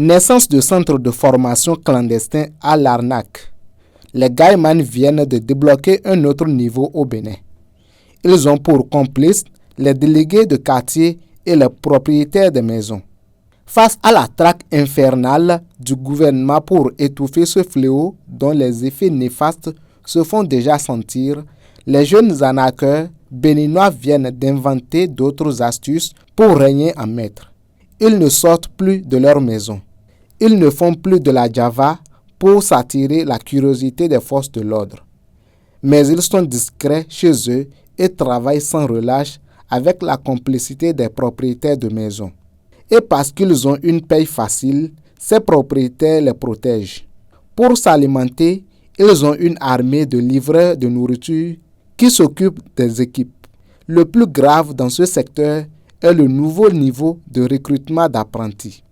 Naissance de centres de formation clandestins à l'arnaque. Les Gaiman viennent de débloquer un autre niveau au Bénin. Ils ont pour complices les délégués de quartier et les propriétaires de maisons. Face à la traque infernale du gouvernement pour étouffer ce fléau dont les effets néfastes se font déjà sentir, les jeunes arnaqueurs béninois viennent d'inventer d'autres astuces pour régner en maître. Ils ne sortent plus de leur maison. Ils ne font plus de la java pour s'attirer la curiosité des forces de l'ordre. Mais ils sont discrets chez eux et travaillent sans relâche avec la complicité des propriétaires de maisons. Et parce qu'ils ont une paye facile, ces propriétaires les protègent. Pour s'alimenter, ils ont une armée de livreurs de nourriture qui s'occupent des équipes. Le plus grave dans ce secteur est le nouveau niveau de recrutement d'apprentis.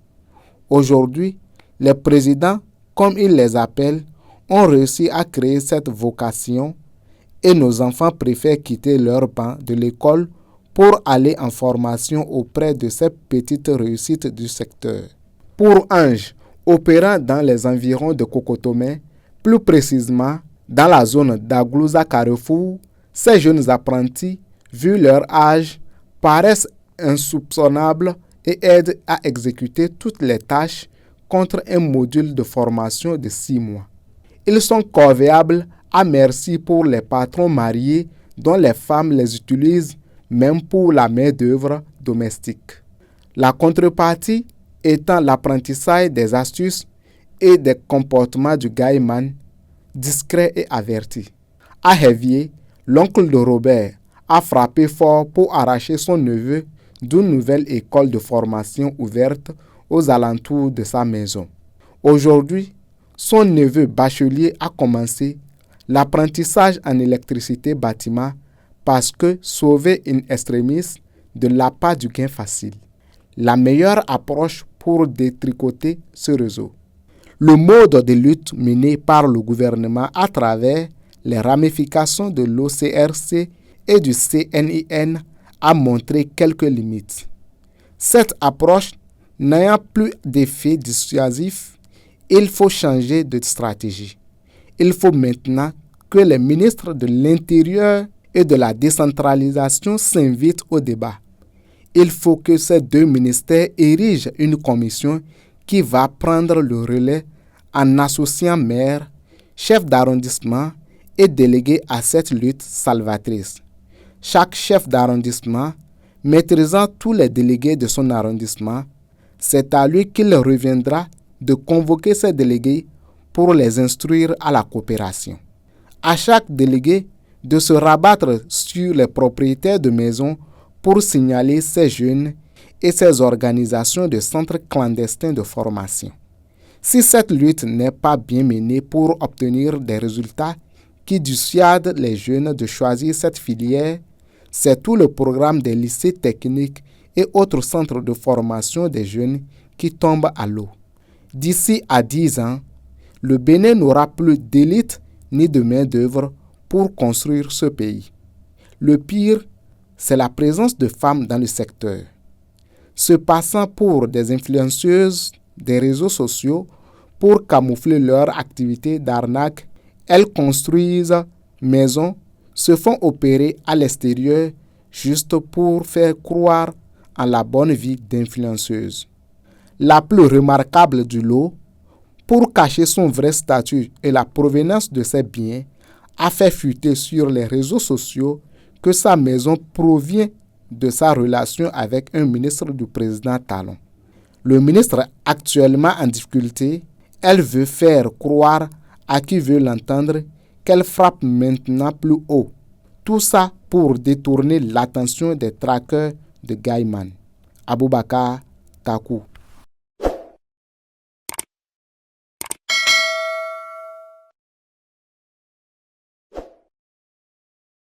Aujourd'hui, les présidents, comme ils les appellent, ont réussi à créer cette vocation et nos enfants préfèrent quitter leur banc de l'école pour aller en formation auprès de ces petites réussites du secteur. Pour Ange, opérant dans les environs de Cocotomé, plus précisément dans la zone d'Aglouza-Carrefour, ces jeunes apprentis, vu leur âge, paraissent insoupçonnables et aident à exécuter toutes les tâches contre un module de formation de 6 mois. Ils sont corvéables à merci pour les patrons mariés dont les femmes les utilisent même pour la main-d'œuvre domestique. La contrepartie étant l'apprentissage des astuces et des comportements du Gaiman, discret et averti. À Hévier, l'oncle de Robert a frappé fort pour arracher son neveu d'une nouvelle école de formation ouverte aux alentours de sa maison. Aujourd'hui, son neveu bachelier a commencé l'apprentissage en électricité bâtiment parce que sauver une extremis de l'appât du gain facile. La meilleure approche pour détricoter ce réseau. Le mode de lutte mené par le gouvernement à travers les ramifications de l'OCRC et du CNIN a montré quelques limites. Cette approche n'ayant plus d'effet dissuasif, il faut changer de stratégie. Il faut maintenant que les ministres de l'Intérieur et de la décentralisation s'invitent au débat. Il faut que ces deux ministères érigent une commission qui va prendre le relais en associant maires, chefs d'arrondissement et délégués à cette lutte salvatrice. Chaque chef d'arrondissement, maîtrisant tous les délégués de son arrondissement, c'est à lui qu'il reviendra de convoquer ces délégués pour les instruire à la coopération. À chaque délégué de se rabattre sur les propriétaires de maisons pour signaler ces jeunes et ces organisations de centres clandestins de formation. Si cette lutte n'est pas bien menée pour obtenir des résultats qui dissuadent les jeunes de choisir cette filière, c'est tout le programme des lycées techniques et autres centres de formation des jeunes qui tombe à l'eau. D'ici à 10 ans, le Bénin n'aura plus d'élite ni de main-d'œuvre pour construire ce pays. Le pire, c'est la présence de femmes dans le secteur. Se passant pour des influenceuses des réseaux sociaux pour camoufler leur activité d'arnaque, elles construisent maisons, se font opérer à l'extérieur juste pour faire croire en la bonne vie d'influenceuse. La plus remarquable du lot, pour cacher son vrai statut et la provenance de ses biens, a fait fuiter sur les réseaux sociaux que sa maison provient de sa relation avec un ministre du président Talon. Le ministre actuellement en difficulté, elle veut faire croire à qui veut l'entendre qu'elle frappe maintenant plus haut. Tout ça pour détourner l'attention des traqueurs de Gaiman. Aboubakar Takou.